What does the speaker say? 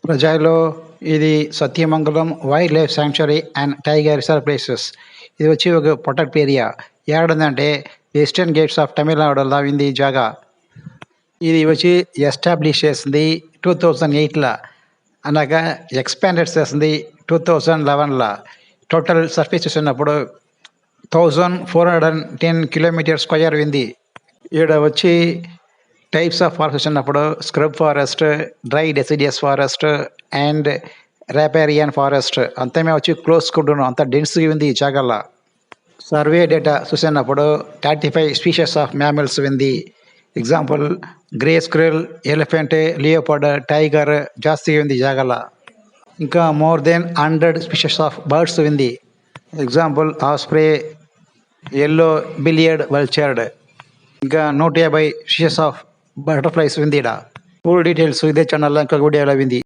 ప్రజాలో ఇది Sathyamangalam wild life sanctuary and tiger reserve places. ఇది వచ్చి ఒక ప్రొటెక్ట్ ఏరియా. ఏడుందంటే వెస్టర్న్ గేట్స్ ఆఫ్ తమిళనాడులో ఉంది ఈ జాగా. ఇది వచ్చి ఎస్టాబ్లిష్ చేసింది 2008లో, అనగా ఎక్స్పాండెడ్ చేసింది 2011లో. టోటల్ సర్ఫేసెస్ ఉన్నప్పుడు 1410 కిలోమీటర్ స్క్వేర్ ఉంది. ఈడ వచ్చి టైప్స్ ఆఫ్ ఫారెస్ట్ ఉన్నప్పుడు scrub forest, dry deciduous forest and riparian forest అంతమే వచ్చి క్లోజ్ కుంటున్నాం, అంత డెన్స్గా ఉంది ఈ జాగాలో. సర్వే డేటా చూసినప్పుడు 35 స్పీషీస్ ఆఫ్ మ్యామల్స్ ఉంది. Example grey squirrel, elephant, leopard, tiger జాస్తి ఉంది ఈ జాగాలో. ఇంకా more than 100 species of birds ఉంది. Example osprey, yellow billed vulture. ఇంకా 150 స్పీషీస్ ఆఫ్ బటర్ఫ్లైస్ ఉంది. ఇక్కడ ఫుల్ డీటెయిల్స్ ఇదే ఛానల్లో ఇంకా వీడియోలో ఉంది.